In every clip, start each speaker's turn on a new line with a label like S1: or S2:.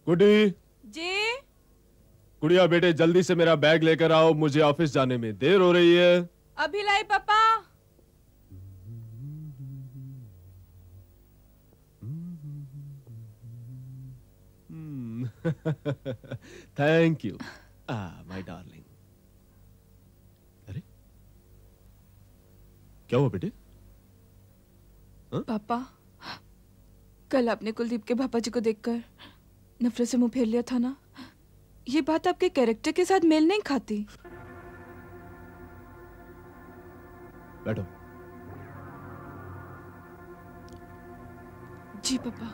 S1: गुडी।
S2: जी।
S1: गुड़िया बेटे जल्दी से मेरा बैग लेकर आओ, मुझे ऑफिस जाने में देर हो रही है।
S2: अभी लाई पापा।
S1: Thank you my darling. अरे क्या हुआ बेटे?
S2: पापा, कल आपने कुलदीप के पापा जी को देखकर नफरत से मुंह फेर लिया था ना, ये बात आपके कैरेक्टर के साथ मेल नहीं खाती।
S1: बैठो।
S2: जी पापा।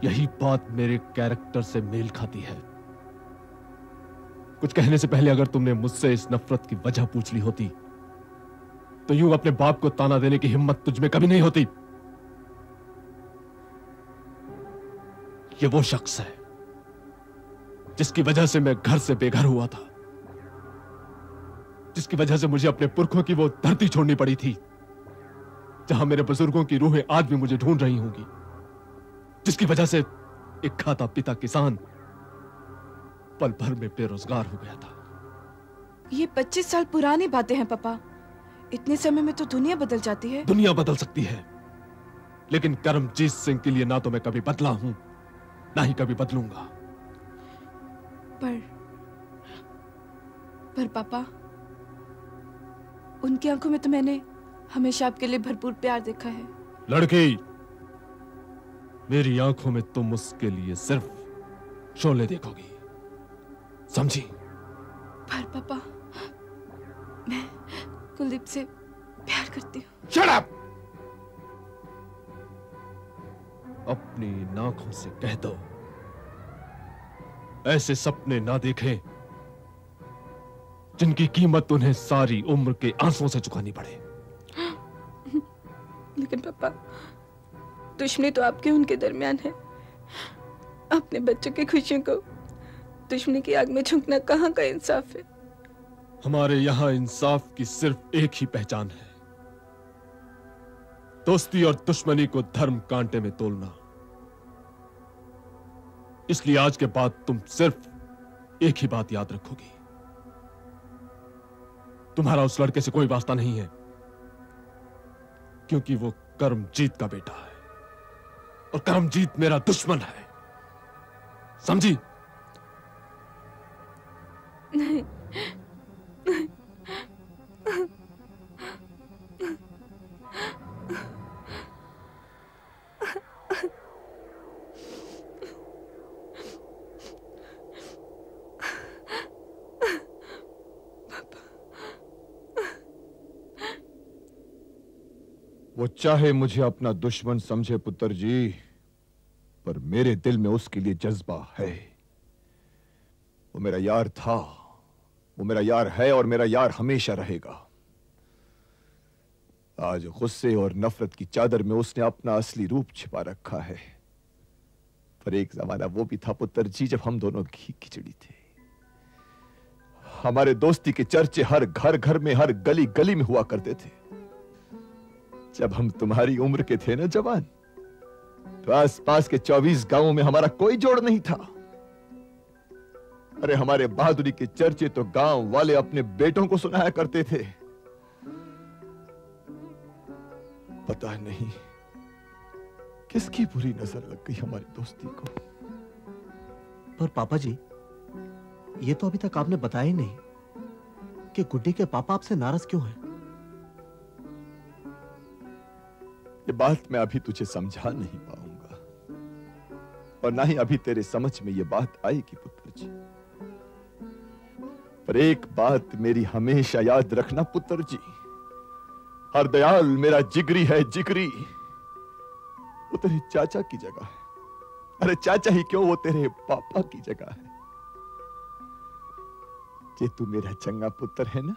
S1: यही बात मेरे कैरेक्टर से मेल खाती है। कुछ कहने से पहले अगर तुमने मुझसे इस नफरत की वजह पूछ ली होती तो यूं अपने बाप को ताना देने की हिम्मत तुझ में कभी नहीं होती। ये वो शख्स है जिसकी वजह से मैं घर से बेघर हुआ था, जिसकी वजह से मुझे अपने पुरखों की वो धरती छोड़नी पड़ी थी जहां मेरे बुजुर्गों की रूहें आज भी मुझे ढूंढ रही होंगी, जिसकी वजह से एक खाता पिता किसान पल भर में बेरोजगार हो गया था।
S2: ये 25 साल पुरानी बातें हैं पापा। इतने समय में तो दुनिया बदल जाती है।
S1: दुनिया बदल सकती है, लेकिन करमजीत सिंह के लिए ना तो मैं कभी बदला हूं, ना ही कभी बदलूंगा।
S2: पर पापा, उनकी आंखों में तो मैंने हमेशा आपके लिए भरपूर प्यार देखा है।
S1: लड़की, मेरी आंखों में तुम उसके लिए सिर्फ शोले देखोगी, समझी?
S2: पर पापा, मैं कुलदीप से प्यार करती हूँ।
S1: Shut up! अपनी नाखों से कह दो ऐसे सपने ना देखें जिनकी कीमत उन्हें सारी उम्र के आंसुओं से चुकानी पड़े।
S2: लेकिन पापा, दुश्मनी तो आपके उनके दरमियान है। अपने बच्चों की खुशियों को दुश्मनी की आग में झोंकना कहाँ का इंसाफ है?
S1: हमारे यहां इंसाफ की सिर्फ एक ही पहचान है, दोस्ती और दुश्मनी को धर्म कांटे में तोलना। इसलिए आज के बाद तुम सिर्फ एक ही बात याद रखोगी, तुम्हारा उस लड़के से कोई वास्ता नहीं है, क्योंकि वो करमजीत का बेटा है और करमजीत मेरा दुश्मन है, समझी?
S2: नहीं।
S3: वो चाहे मुझे अपना दुश्मन समझे पुत्र जी, पर मेरे दिल में उसके लिए जज्बा है। वो मेरा यार था, वो मेरा यार है और मेरा यार हमेशा रहेगा। आज गुस्से और नफरत की चादर में उसने अपना असली रूप छिपा रखा है, पर एक जमाना वो भी था पुत्र जी जब हम दोनों घी खिचड़ी थे। हमारे दोस्ती के चर्चे हर घर घर में, हर गली गली में हुआ करते थे। जब हम तुम्हारी उम्र के थे ना जवान, तो आसपास के 24 गांवों में हमारा कोई जोड़ नहीं था। अरे हमारे बहादुरी के चर्चे तो गांव वाले अपने बेटों को सुनाया करते थे। पता नहीं किसकी बुरी नजर लग गई हमारी दोस्ती को।
S4: पर पापा जी, ये तो अभी तक आपने बताया ही नहीं कि गुड्डी के पापा आपसे नाराज क्यों हैं?
S3: ये बात मैं अभी तुझे समझा नहीं पाऊंगा और ना ही अभी तेरे समझ में ये बात आएगी पुत्र जी। पर एक बात मेरी हमेशा याद रखना पुत्र जी, हरदयाल मेरा जिगरी है, जिगरी। वो तेरे चाचा की जगह है। अरे चाचा ही क्यों, वो तेरे पापा की जगह है। जे तू मेरा चंगा पुत्र है ना,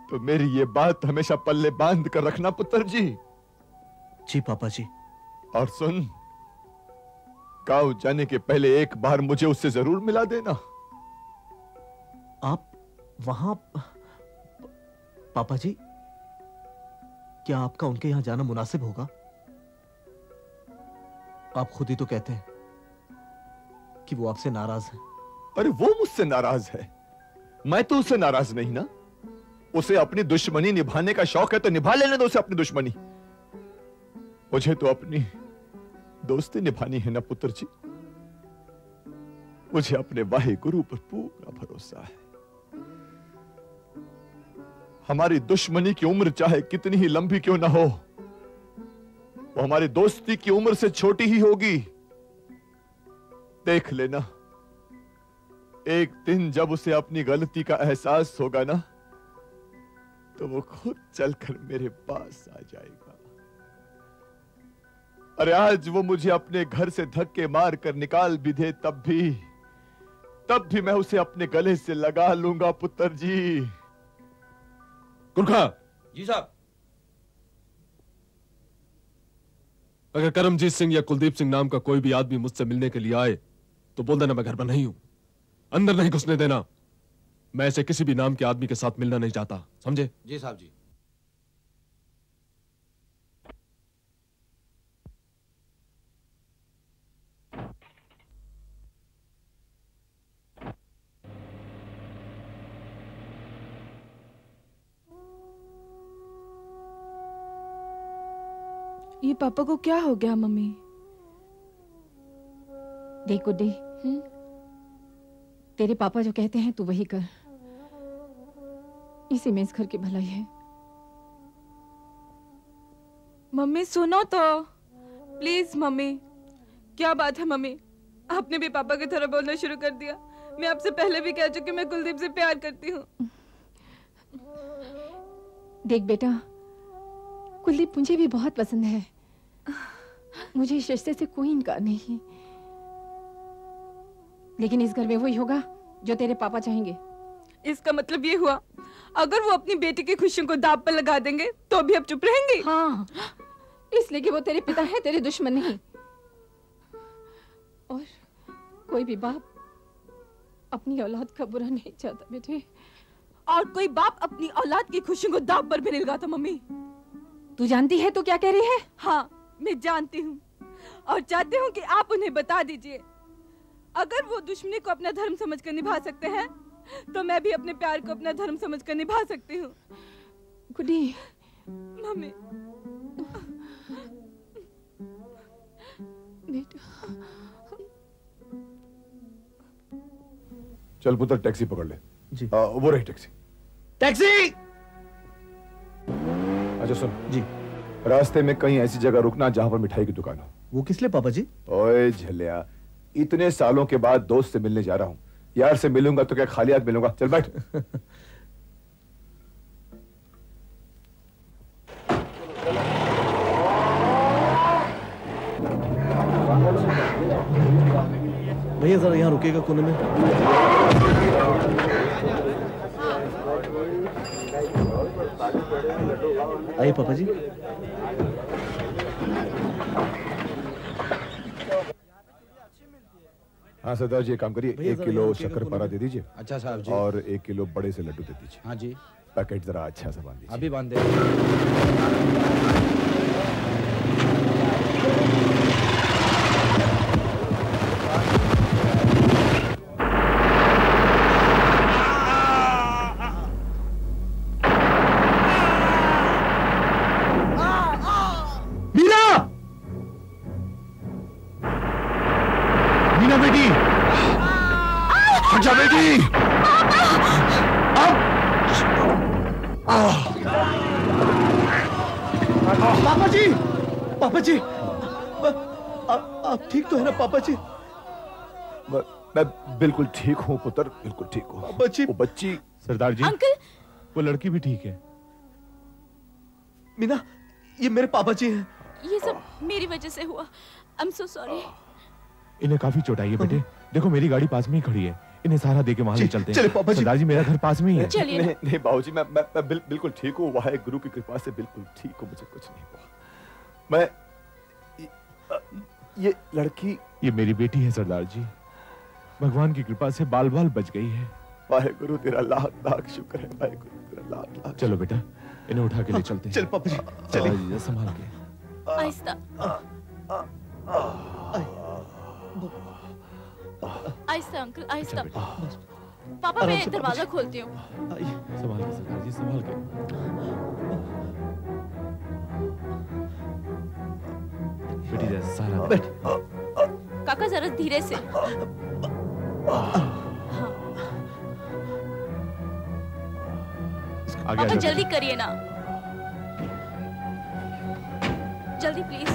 S3: तो मेरी ये बात हमेशा पल्ले बांध कर रखना पुत्र जी।
S4: जी पापा जी।
S3: और सुन, गांव जाने के पहले एक बार मुझे उससे जरूर मिला देना।
S4: आप वहां पापा जी, क्या आपका उनके यहां जाना मुनासिब होगा? आप खुद ही तो कहते हैं कि वो आपसे नाराज है।
S3: अरे वो मुझसे नाराज है, मैं तो उससे नाराज नहीं ना। उसे अपनी दुश्मनी निभाने का शौक है तो निभा लेने दो उसे अपनी दुश्मनी। मुझे तो अपनी दोस्ती निभानी है ना पुत्र जी। मुझे अपने वाहे गुरु पर पूरा भरोसा है। हमारी दुश्मनी की उम्र चाहे कितनी ही लंबी क्यों ना हो, वो हमारी दोस्ती की उम्र से छोटी ही होगी। देख लेना, एक दिन जब उसे अपनी गलती का एहसास होगा ना, तो वो खुद चलकर मेरे पास आ जाएगा। अरे आज वो मुझे अपने घर से धक्के मार कर निकाल भी दे, तब भी मैं उसे अपने गले से लगा लूंगा पुत्र जी।
S1: गुरखा,
S5: जी साहब।
S1: अगर करमजीत सिंह या कुलदीप सिंह नाम का कोई भी आदमी मुझसे मिलने के लिए आए तो बोल देना मैं घर पर नहीं हूं, अंदर नहीं घुसने देना। मैं ऐसे किसी भी नाम के आदमी के साथ मिलना नहीं चाहता, समझे?
S5: जी साहब जी।
S2: ये पापा को क्या हो गया मम्मी?
S6: देख गुड्डी, तेरे पापा जो कहते हैं तू वही कर। इसी में इस घर की भलाई है।
S2: मम्मी सुनो तो, प्लीज मम्मी। क्या बात है मम्मी, आपने भी पापा की तरह बोलना शुरू कर दिया। मैं आपसे पहले भी कह चुकी मैं कुलदीप से प्यार करती हूँ।
S6: देख बेटा, कुलदीप मुझे भी बहुत पसंद है। मुझे इस रिश्ते से कोई इनकार नहीं, लेकिन इस घर में वही होगा जो तेरे पापा चाहेंगे।
S2: इसका मतलब ये हुआ, अगर वो अपनी बेटी की खुशियों को दांव पर लगा देंगे तो भी अब चुप रहेंगी?
S6: हाँ, इसलिए कि वो तेरे पिता हैं, तेरे दुश्मन नहीं। और कोई भी बाप अपनी औलाद का बुरा नहीं चाहता बेटे।
S2: और कोई बाप अपनी औलाद की खुशियों को दांव पर भी नहीं लगाता मम्मी।
S6: तू जानती है तू क्या कह रही है?
S2: हाँ, मैं जानती हूँ और चाहती हूँ कि आप उन्हें बता दीजिए। अगर वो दुश्मनी को अपना धर्म समझकर निभा सकते हैं तो मैं भी अपने प्यार को अपना धर्म समझकर निभा सकती हूँ।
S6: गुड्डी,
S2: मम्मी।
S6: बेटा,
S3: चल पुत्र, टैक्सी पकड़ ले।
S4: जी।
S3: वो रही टैक्सी।
S4: टैक्सी!
S3: अच्छा सुन
S4: जी।
S3: रास्ते में कहीं ऐसी जगह रुकना जहां पर मिठाई की दुकान हो।
S4: वो किस लिए पापा जी?
S3: ओए झलिया, इतने सालों के बाद दोस्त से मिलने जा रहा हूं। यार से मिलूंगा तो क्या खाली हाथ मिलूंगा? चल बैठ।
S4: भैया जरा यहाँ रुकेगा कोने में। आइए पापा जी।
S3: हाँ सरदार जी, एक काम करिए, 1 किलो शक्करपारा दे दीजिए।
S5: अच्छा साहब जी।
S3: और 1 किलो बड़े से लड्डू दे दीजिए।
S5: हाँ जी।
S3: पैकेट जरा अच्छा सा बांध दीजिए।
S5: अभी बांध दे।
S4: पापा जी, पापा जी, आप ठीक तो है ना पापा जी?
S3: मैं बिल्कुल ठीक हूँ पुत्र, बिल्कुल ठीक हूँ।
S4: बच्ची,
S3: वो बच्ची।
S1: सरदार जी,
S2: अंकल,
S1: वो लड़की भी ठीक है।
S4: मीना, ये मेरे पापा जी हैं।
S2: ये सब मेरी वजह से हुआ। I'm so sorry।
S1: इन्हें काफी चोट आई है बेटे। देखो मेरी गाड़ी पास में ही खड़ी है, इन्हें सहारा देके वहां ले चलते हैं।
S4: चले पापा जी।
S1: सरदार जी, मेरा घर पास में ही है।
S2: चलिए।
S3: नहीं बाबूजी, मैं बिल्कुल ठीक हूँ। वाहे गुरु की कृपा से बिल्कुल ठीक हूँ, मुझे कुछ नहीं हुआ। मैं ये लड़की,
S1: ये मेरी बेटी है सरदार जी। भगवान की कृपा से बाल बाल बच गई है।
S3: वाहे गुरु तेरा लाख लाख शुक्र है। वाहे गुरु तेरा लाख लाख।
S1: चलो बेटा, इन्हें उठा के ले चलते हैं।
S4: चल पापा जी, चलिए।
S1: संभाल के।
S2: आहिस्ता।
S5: आहिस्ता अंकल, आहिस्ता। पापा मैं दरवाजा खोलती हूँ।
S1: संभाल के सरदार जी, संभाल के। बेटी जरा सहारा दे।
S5: काका जरा धीरे से। पापा जल्दी करिए ना, जल्दी प्लीज।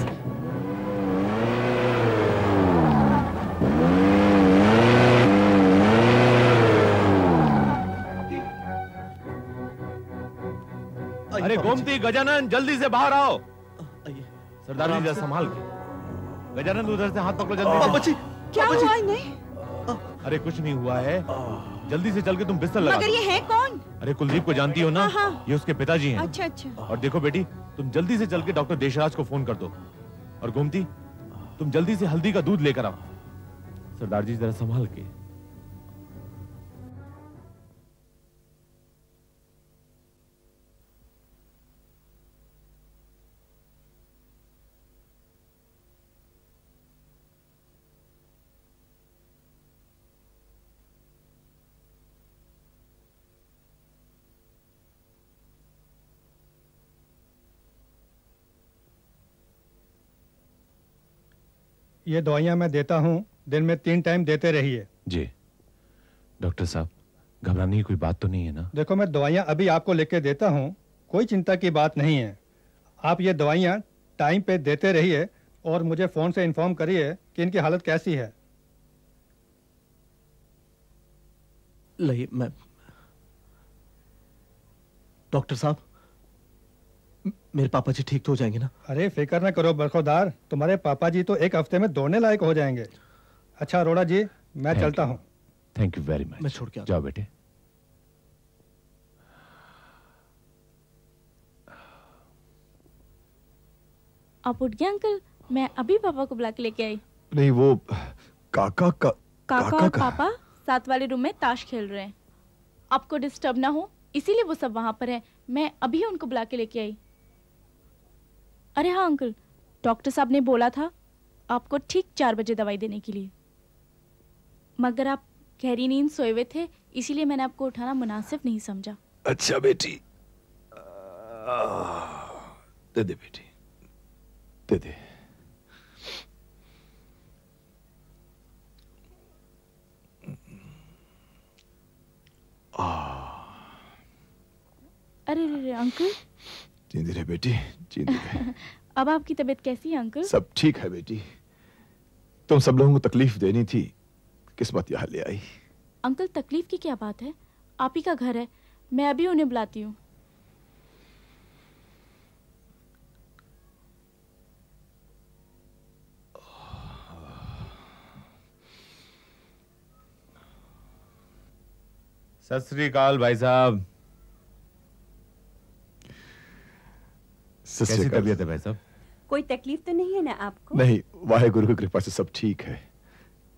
S1: अरे गोमती, गजानन, जल्दी से बाहर आओ। सरदार जी जरा संभाल के। गजानन उधर से हाथ पकड़ो जल्दी से।
S7: क्या हुआ इन्हें?
S1: अरे कुछ नहीं हुआ है, जल्दी से चल के तुम बिस्तर लगा।
S7: मगर ये है कौन?
S1: अरे कुलदीप को जानती हो ना?
S7: हाँ।
S1: ये उसके पिताजी हैं।
S7: अच्छा अच्छा।
S1: और देखो बेटी, तुम जल्दी से चल के डॉक्टर देशराज को फोन कर दो। और गोमती, तुम जल्दी से हल्दी का दूध लेकर आओ। सरदार जी जरा संभाल के।
S8: ये दवाइयाँ मैं देता हूँ, दिन में 3 टाइम देते रहिए।
S1: जी डॉक्टर साहब, घबराने की कोई बात तो नहीं है ना?
S8: देखो मैं दवाइयाँ अभी आपको लेके देता हूँ, कोई चिंता की बात नहीं है। आप ये दवाइयाँ टाइम पे देते रहिए और मुझे फोन से इन्फॉर्म करिए कि इनकी हालत कैसी है।
S4: नहीं, मैं डॉक्टर साहब, मेरे पापा जी ठीक तो हो जाएंगे ना?
S8: अरे फिक्र न करो बरखुरदार, तुम्हारे पापा जी तो 1 हफ्ते में दौड़ने लायक हो जाएंगे। अच्छा अरोड़ा जी, मैं चलता हूँ।
S1: Thank you very much.
S4: मैं छोड़ के आता
S1: जाओ बेटे।
S5: आप उठ गए अंकल? मैं अभी पापा को बुला के लेके आई।
S3: नहीं, वो काका
S5: काका और पापा साथ वाले रूम में ताश खेल रहे हैं। आपको डिस्टर्ब ना हो इसीलिए वो सब वहां पर हैं। मैं अभी उनको बुला के लेके आई। अरे हाँ अंकल, डॉक्टर साहब ने बोला था आपको ठीक 4 बजे दवाई देने के लिए, मगर आप गहरी नींद सोए हुए थे, इसीलिए मैंने आपको उठाना मुनासिब नहीं समझा।
S3: अच्छा बेटी, दे दे बेटी, दे दे।
S5: अरे रे अंकल।
S3: जींदी रहे बेटी, जींदी रहे।
S5: अब आपकी तबीयत कैसी है अंकल?
S3: सब ठीक है बेटी। तुम सब लोगों को तकलीफ देनी थी, किस्मत यहाँ ले आई।
S5: अंकल तकलीफ की क्या बात है? आप ही का घर है, मैं अभी उन्हें बुलाती हूँ।
S1: सत श्री अकाल भाई साहब। कैसी तबीयत है भाई साहब?
S7: कोई तकलीफ तो नहीं है ना आपको?
S3: नहीं, वाहेगुरु की कृपा से सब ठीक है।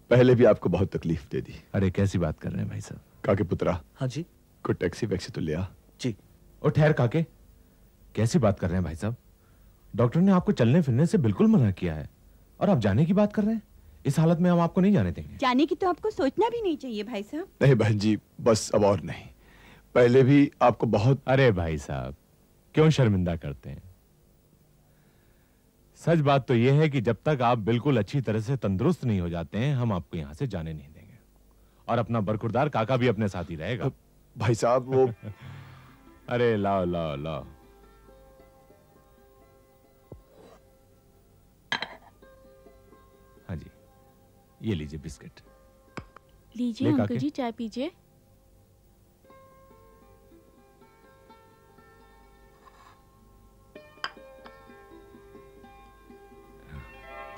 S3: पहले भी आपको बहुत तकलीफ दे दी।
S1: अरे कैसी बात कर रहे हैं भाई साहब?
S3: काके पुत्रा।
S4: हाँ जी।
S3: कोई टैक्सी वैक्सी तो ले आ।
S4: जी।
S1: और ठहर काके, कैसी बात कर रहे हैं भाई साहब? डॉक्टर ने आपको चलने फिरने से बिल्कुल मना किया है और आप जाने की बात कर रहे हैं। इस हालत में हम आपको नहीं जाने देंगे।
S7: जाने की तो आपको सोचना भी नहीं चाहिए भाई साहब।
S3: नहीं बहन जी, बस अब और नहीं। पहले भी आपको बहुत।
S1: अरे भाई साहब, क्यों शर्मिंदा करते हैं? सच बात तो यह है कि जब तक आप बिल्कुल अच्छी तरह से तंदुरुस्त नहीं हो जाते हैं, हम आपको यहां से जाने नहीं देंगे। और अपना बरखुरदार काका भी अपने साथ ही रहेगा।
S3: भाई साहब वो
S1: अरे लाओ लाओ लाओ। हाँ जी, ये लीजिए बिस्किट।
S5: लीजिए अंकल जी, चाय पीजिए।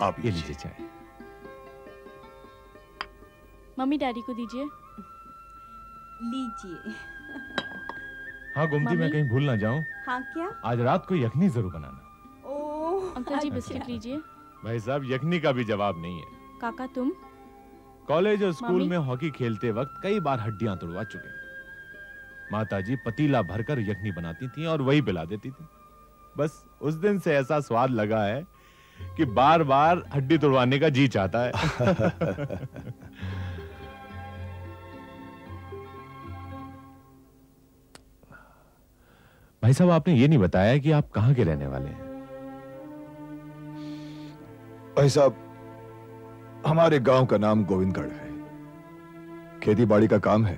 S3: आप
S1: ये लीजिए चाय।
S5: मम्मी डैडी को दीजिए।
S7: लीजिए।
S1: हाँ गोमती, मैं कहीं भूल ना जाऊं।
S7: हाँ क्या?
S1: आज रात को यखनी जरूर बनाना।
S7: ओह
S5: अंकल जी बिस्किट लीजिए।
S1: भाई साहब, यखनी का भी जवाब नहीं है।
S5: काका तुम?
S1: कॉलेज और स्कूल में हॉकी खेलते वक्त कई बार हड्डियां तोड़वा चुके हैं। माताजी पतीला भरकर यखनी बनाती थी और वही पिला देती थी। बस उस दिन से ऐसा स्वाद लगा है कि बार बार हड्डी तोड़वाने का जी चाहता है।
S9: भाई साहब, आपने ये नहीं बताया कि आप कहां के रहने वाले हैं।
S3: भाई साहब, हमारे गांव का नाम गोविंदगढ़ है। खेती बाड़ी का काम है,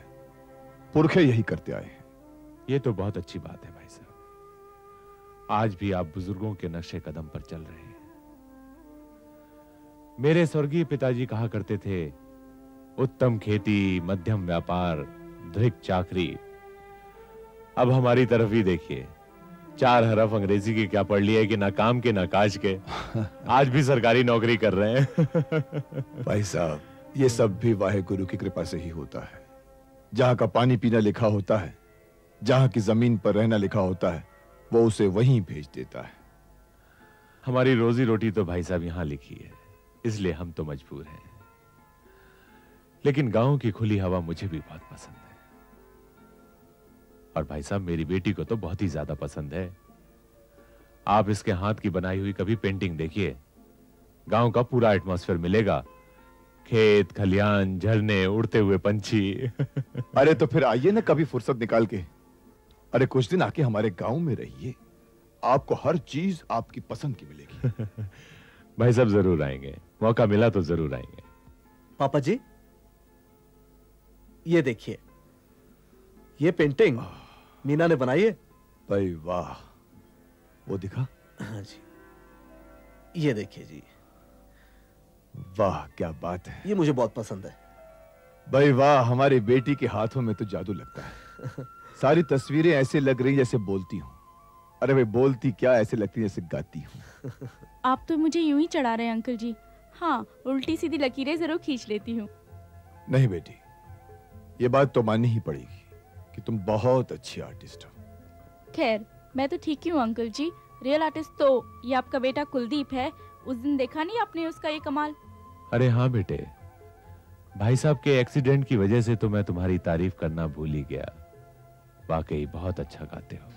S3: पुरखे यही करते आए हैं।
S9: ये तो बहुत अच्छी बात है भाई साहब। आज भी आप बुजुर्गों के नक्शे कदम पर चल रहे हैं। मेरे स्वर्गीय पिताजी कहा करते थे, उत्तम खेती, मध्यम व्यापार, धृक चाकरी। अब हमारी तरफ ही देखिए, 4 हरफ अंग्रेजी के क्या पढ़ लिया कि ना काम के ना काज के। आज भी सरकारी नौकरी कर रहे हैं।
S3: भाई साहब, ये सब भी वाहेगुरु की कृपा से ही होता है। जहां का पानी पीना लिखा होता है, जहां की जमीन पर रहना लिखा होता है, वो उसे वहीं भेज देता है।
S9: हमारी रोजी रोटी तो भाई साहब यहां लिखी है, इसलिए हम तो मजबूर हैं। लेकिन गांव की खुली हवा मुझे भी बहुत पसंद है। और भाई साहब, मेरी बेटी को तो बहुत ही ज्यादा पसंद है। आप इसके हाथ की बनाई हुई कभी पेंटिंग देखिए, गांव का पूरा एटमॉस्फेयर मिलेगा। खेत खलियान, झरने, उड़ते हुए पंछी।
S3: अरे तो फिर आइए ना कभी फुर्सत निकाल के। अरे कुछ दिन आके हमारे गांव में रहिए, आपको हर चीज आपकी पसंद की मिलेगी।
S9: भाई साहब जरूर आएंगे, मौका मिला तो जरूर आएंगे।
S4: पापा जी, ये देखिए, ये पेंटिंग मीना ने बनाई है।
S3: भाई वाह, वो दिखा।
S4: हाँ जी, ये देखिए जी।
S3: वाह क्या बात है,
S4: ये मुझे बहुत पसंद है।
S3: भाई वाह, हमारी बेटी के हाथों में तो जादू लगता है। सारी तस्वीरें ऐसे लग रही जैसे बोलती हूँ। अरे भाई, बोलती क्या, ऐसे लगती जैसे गाती हूँ।
S5: आप तो मुझे यूं ही चढ़ा रहे हैं अंकल जी। हाँ, उल्टी सीधी लकीरें जरूर खींच लेती हूँ।
S3: नहीं बेटी, ये बात तो माननी ही पड़ेगी कि तुम बहुत अच्छी आर्टिस्ट हो।
S5: खैर, मैं तो ठीक ही हूँ अंकल जी। रियल आर्टिस्ट तो ये आपका बेटा कुलदीप है। उस दिन देखा नहीं आपने उसका ये कमाल।
S9: अरे हाँ बेटे, भाई साहब के एक्सीडेंट की वजह से तो मैं तुम्हारी तारीफ करना भूल ही गया। वाकई बहुत अच्छा गाते हो।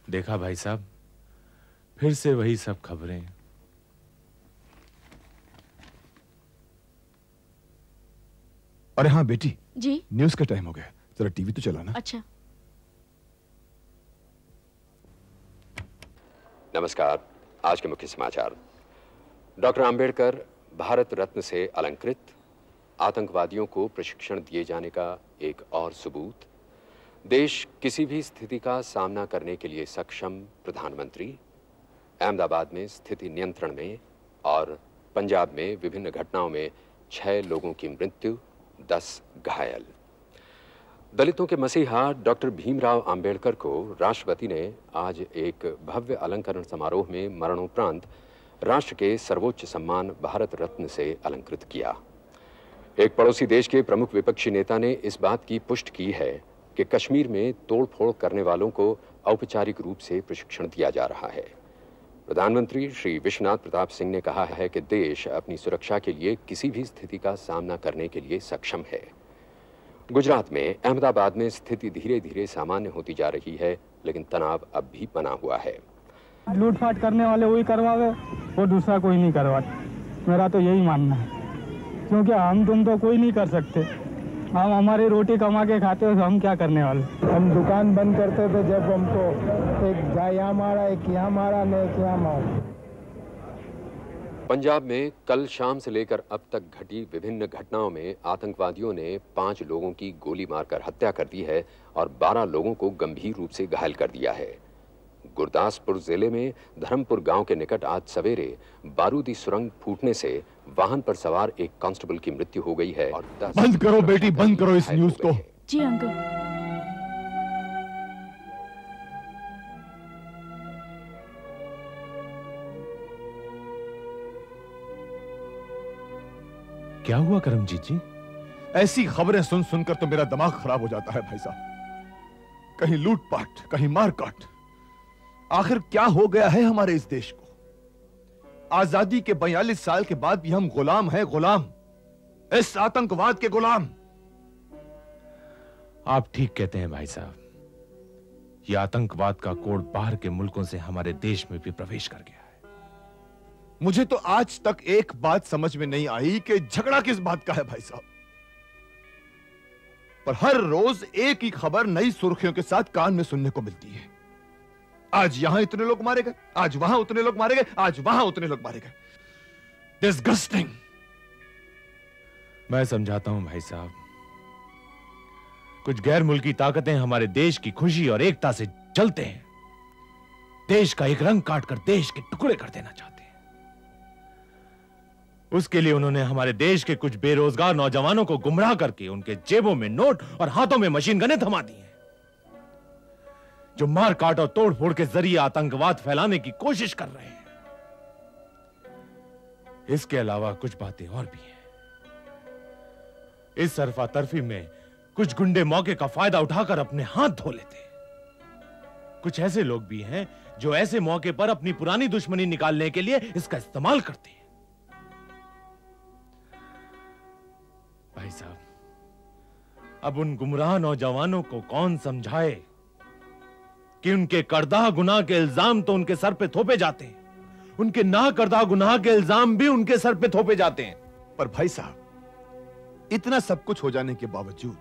S9: देखा भाई साहब, फिर से वही सब खबरें।
S3: अरे हाँ बेटी
S5: जी,
S3: न्यूज़ का टाइम हो गया, जरा टीवी तो चलाना।
S5: अच्छा।
S10: नमस्कार। आज के मुख्य समाचार। डॉक्टर आंबेडकर भारत रत्न से अलंकृत, आतंकवादियों को प्रशिक्षण दिए जाने का एक और सबूत, देश किसी भी स्थिति का सामना करने के लिए सक्षम, प्रधानमंत्री, अहमदाबाद में स्थिति नियंत्रण में, और पंजाब में विभिन्न घटनाओं में 6 लोगों की मृत्यु, 10 घायल। दलितों के मसीहा डॉक्टर भीमराव अंबेडकर को राष्ट्रपति ने आज एक भव्य अलंकरण समारोह में मरणोपरांत राष्ट्र के सर्वोच्च सम्मान भारत रत्न से अलंकृत किया। एक पड़ोसी देश के प्रमुख विपक्षी नेता ने इस बात की पुष्टि की है कि कश्मीर में तोड़फोड़ करने वालों को औपचारिक रूप से प्रशिक्षण दिया जा रहा है। प्रधानमंत्री श्री विश्वनाथ प्रताप सिंह ने कहा है कि देश अपनी सुरक्षा के लिए किसी भी स्थिति का सामना करने के लिए सक्षम है। गुजरात में अहमदाबाद में स्थिति धीरे धीरे सामान्य होती जा रही है, लेकिन तनाव अब भी बना हुआ है।
S11: लूटपाट करने वाले वही करवावे, वो दूसरा कोई नहीं करवाता। मेरा तो यही मानना है, क्योंकि हम तुम तो कोई नहीं कर सकते। हम हमारी रोटी कमा के खाते हो, तो हम क्या करने वाले। हम दुकान बंद करते थे जब हमको एक यहाँ मारा, एक यहाँ मारा, नहीं एक यहाँ मारा।
S10: पंजाब में कल शाम से लेकर अब तक घटी विभिन्न घटनाओं में आतंकवादियों ने 5 लोगों की गोली मारकर हत्या कर दी है और 12 लोगों को गंभीर रूप से घायल कर दिया है। गुरदासपुर जिले में धर्मपुर गांव के निकट आज सवेरे बारूदी सुरंग फूटने से वाहन पर सवार एक कांस्टेबल की मृत्यु हो गई है और 10
S3: बंद करो बेटी, बंद करो इस न्यूज को।
S5: जी अंकल।
S9: क्या हुआ करमजीत जी?
S3: ऐसी खबरें सुन सुनकर तो मेरा दिमाग खराब हो जाता है भाई साहब। कहीं लूटपाट, कहीं मारकाट। आखिर क्या हो गया है हमारे इस देश को? आजादी के 42 साल के बाद भी हम गुलाम हैं, गुलाम, इस आतंकवाद के गुलाम।
S9: आप ठीक कहते हैं भाई साहब, यह आतंकवाद का कोड बाहर के मुल्कों से हमारे देश में भी प्रवेश कर गया है।
S3: मुझे तो आज तक एक बात समझ में नहीं आई कि झगड़ा किस बात का है भाई साहब। पर हर रोज एक ही खबर नई सुर्खियों के साथ कान में सुनने को मिलती है। आज यहां इतने लोग मारे गए, आज वहां उतने लोग मारे गए, आज वहां उतने लोग मारे गए। डिस्गस्टिंग।
S9: मैं समझाता हूं भाई साहब, कुछ गैर मुल्की ताकतें हमारे देश की खुशी और एकता से जलते हैं, देश का एक रंग काटकर देश के टुकड़े कर देना चाहते हैं। उसके लिए उन्होंने हमारे देश के कुछ बेरोजगार नौजवानों को गुमराह करके उनके जेबों में नोट और हाथों में मशीन गनें थमा दी हैं, जो मार काट और तोड़ फोड़ के जरिए आतंकवाद फैलाने की कोशिश कर रहे हैं। इसके अलावा कुछ बातें और भी हैं। इस सरफा तरफी में कुछ गुंडे मौके का फायदा उठाकर अपने हाथ धो लेते हैं। कुछ ऐसे लोग भी हैं जो ऐसे मौके पर अपनी पुरानी दुश्मनी निकालने के लिए इसका इस्तेमाल करते हैं। भाई साहब, अब उन गुमराह नौजवानों को कौन समझाए कि उनके करदा गुनाह के इल्जाम तो उनके सर पे थोपे जाते हैं, उनके ना करदा गुनाह के इल्जाम भी उनके सर पे थोपे जाते हैं।
S3: पर भाई साहब, इतना सब कुछ हो जाने के बावजूद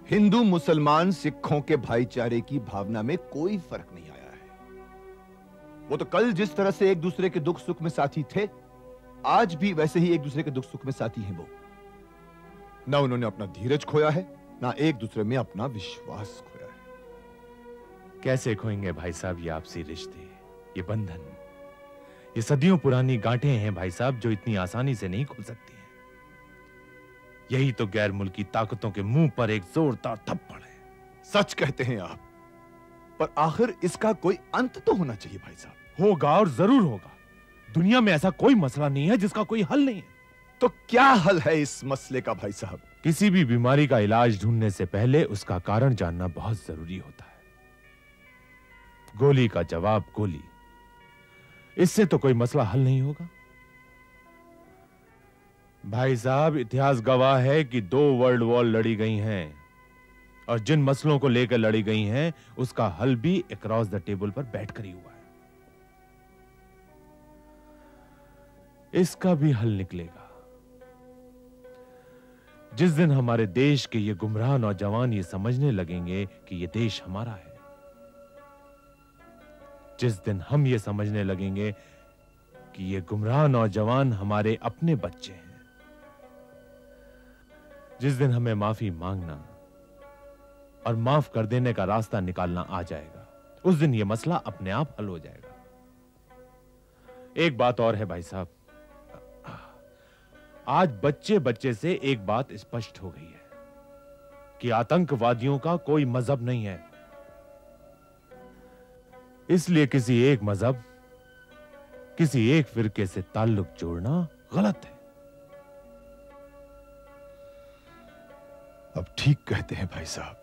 S3: हिंदू मुसलमान सिखों के भाईचारे की भावना में कोई फर्क नहीं आया है। वो तो कल जिस तरह से एक दूसरे के दुख सुख में साथी थे, आज भी वैसे ही एक दूसरे के दुख सुख में साथी हैं। वो ना उन्होंने अपना धीरज खोया है, ना एक दूसरे में अपना विश्वास खोया है।
S9: कैसे खोएंगे भाई साहब ये आपसी रिश्ते, ये बंधन, ये सदियों पुरानी गांठें हैं भाई साहब, जो इतनी आसानी से नहीं खुल सकती हैं। यही तो गैर मुल्की ताकतों के मुंह पर एक जोरदार थप्पड़ है।
S3: सच कहते हैं आप, पर आखिर इसका कोई अंत तो होना चाहिए भाई साहब।
S9: होगा, और जरूर होगा। दुनिया में ऐसा कोई मसला नहीं है जिसका कोई हल नहीं है।
S3: तो क्या हल है इस मसले का भाई साहब?
S9: किसी भी बीमारी का इलाज ढूंढने से पहले उसका कारण जानना बहुत जरूरी होता है। गोली का जवाब गोली, इससे तो कोई मसला हल नहीं होगा। भाई साहब, इतिहास गवाह है कि 2 वर्ल्ड वॉर लड़ी गई हैं, और जिन मसलों को लेकर लड़ी गई हैं उसका हल भी अक्रॉस द टेबल पर बैठकर ही हुआ है। इसका भी हल निकलेगा जिस दिन हमारे देश के ये गुमराह नौजवान ये समझने लगेंगे कि ये देश हमारा है। जिस दिन हम ये समझने लगेंगे कि ये गुमराह नौजवान हमारे अपने बच्चे हैं, जिस दिन हमें माफी मांगना और माफ कर देने का रास्ता निकालना आ जाएगा, उस दिन यह मसला अपने आप हल हो जाएगा। एक बात और है भाई साहब, आज बच्चे बच्चे से एक बात स्पष्ट हो गई है कि आतंकवादियों का कोई मजहब नहीं है। इसलिए किसी एक मजहब, किसी एक फिरके से ताल्लुक जोड़ना गलत है।
S3: अब ठीक कहते हैं भाई साहब।